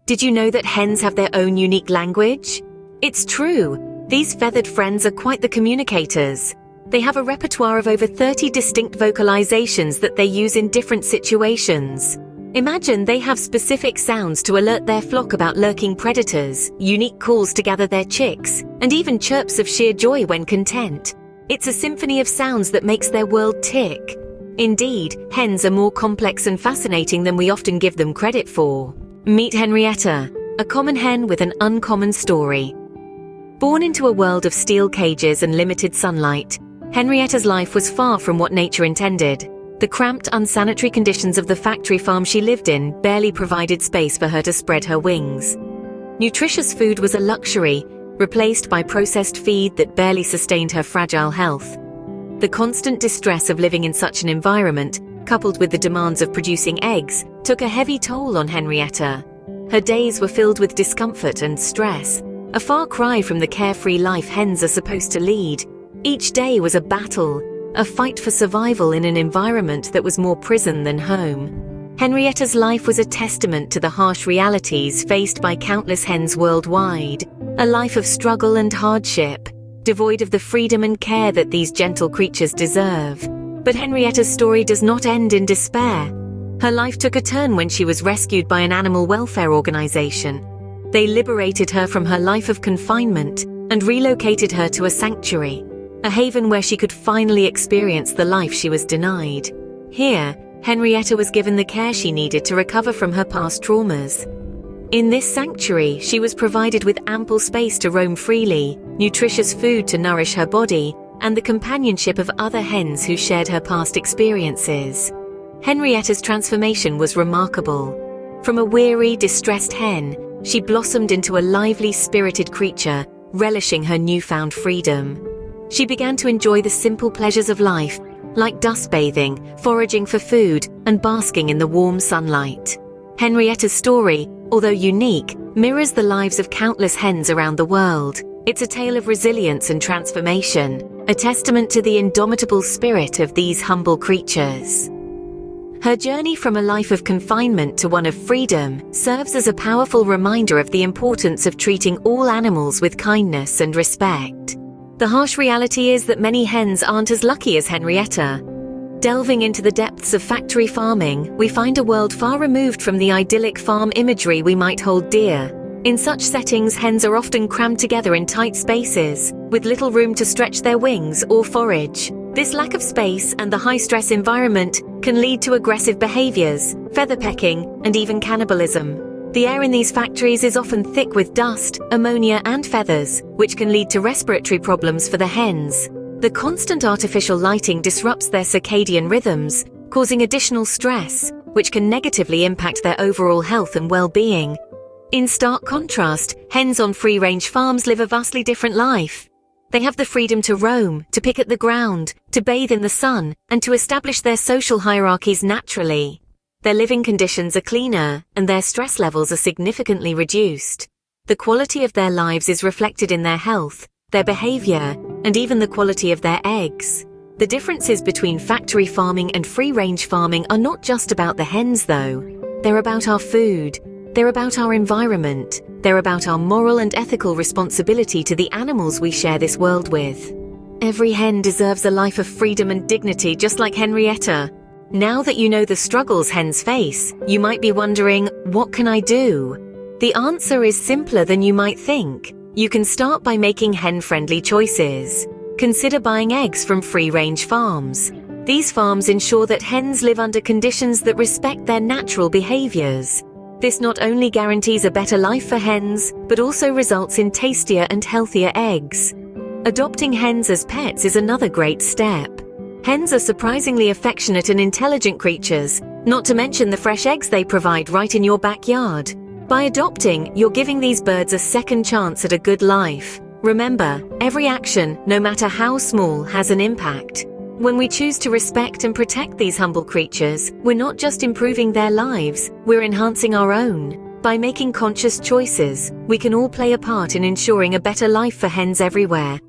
Did you know that hens have their own unique language? It's true. These feathered friends are quite the communicators. They have a repertoire of over 30 distinct vocalizations that they use in different situations. Imagine they have specific sounds to alert their flock about lurking predators, unique calls to gather their chicks, and even chirps of sheer joy when content. It's a symphony of sounds that makes their world tick. Indeed, hens are more complex and fascinating than we often give them credit for. Meet Henrietta, a common hen with an uncommon story. Born into a world of steel cages and limited sunlight, Henrietta's life was far from what nature intended. The cramped, unsanitary conditions of the factory farm she lived in barely provided space for her to spread her wings. Nutritious food was a luxury, replaced by processed feed that barely sustained her fragile health. The constant distress of living in such an environment, coupled with the demands of producing eggs, took a heavy toll on Henrietta. Her days were filled with discomfort and stress, a far cry from the carefree life hens are supposed to lead. Each day was a battle, a fight for survival in an environment that was more prison than home. Henrietta's life was a testament to the harsh realities faced by countless hens worldwide, a life of struggle and hardship, devoid of the freedom and care that these gentle creatures deserve. But Henrietta's story does not end in despair. Her life took a turn when she was rescued by an animal welfare organization. They liberated her from her life of confinement and relocated her to a sanctuary, a haven where she could finally experience the life she was denied. Here, Henrietta was given the care she needed to recover from her past traumas. In this sanctuary, she was provided with ample space to roam freely, nutritious food to nourish her body, and the companionship of other hens who shared her past experiences. Henrietta's transformation was remarkable. From a weary, distressed hen, she blossomed into a lively, spirited creature, relishing her newfound freedom. She began to enjoy the simple pleasures of life, like dust bathing, foraging for food, and basking in the warm sunlight. Henrietta's story, although unique, mirrors the lives of countless hens around the world. It's a tale of resilience and transformation, a testament to the indomitable spirit of these humble creatures. Her journey from a life of confinement to one of freedom serves as a powerful reminder of the importance of treating all animals with kindness and respect. The harsh reality is that many hens aren't as lucky as Henrietta. Delving into the depths of factory farming, we find a world far removed from the idyllic farm imagery we might hold dear. In such settings, hens are often crammed together in tight spaces, with little room to stretch their wings or forage. This lack of space and the high-stress environment can lead to aggressive behaviors, feather pecking, and even cannibalism. The air in these factories is often thick with dust, ammonia, and feathers, which can lead to respiratory problems for the hens. The constant artificial lighting disrupts their circadian rhythms, causing additional stress, which can negatively impact their overall health and well-being. In stark contrast, hens on free-range farms live a vastly different life. They have the freedom to roam, to pick at the ground, to bathe in the sun, and to establish their social hierarchies naturally. Their living conditions are cleaner, and their stress levels are significantly reduced. The quality of their lives is reflected in their health, their behavior, and even the quality of their eggs. The differences between factory farming and free-range farming are not just about the hens, though. They're about our food. They're about our environment. They're about our moral and ethical responsibility to the animals we share this world with. Every hen deserves a life of freedom and dignity, just like Henrietta. Now that you know the struggles hens face, you might be wondering, what can I do? The answer is simpler than you might think. You can start by making hen-friendly choices. Consider buying eggs from free-range farms. These farms ensure that hens live under conditions that respect their natural behaviors. This not only guarantees a better life for hens, but also results in tastier and healthier eggs. Adopting hens as pets is another great step. Hens are surprisingly affectionate and intelligent creatures, not to mention the fresh eggs they provide right in your backyard. By adopting, you're giving these birds a second chance at a good life. Remember, every action, no matter how small, has an impact. When we choose to respect and protect these humble creatures, we're not just improving their lives, we're enhancing our own. By making conscious choices, we can all play a part in ensuring a better life for hens everywhere.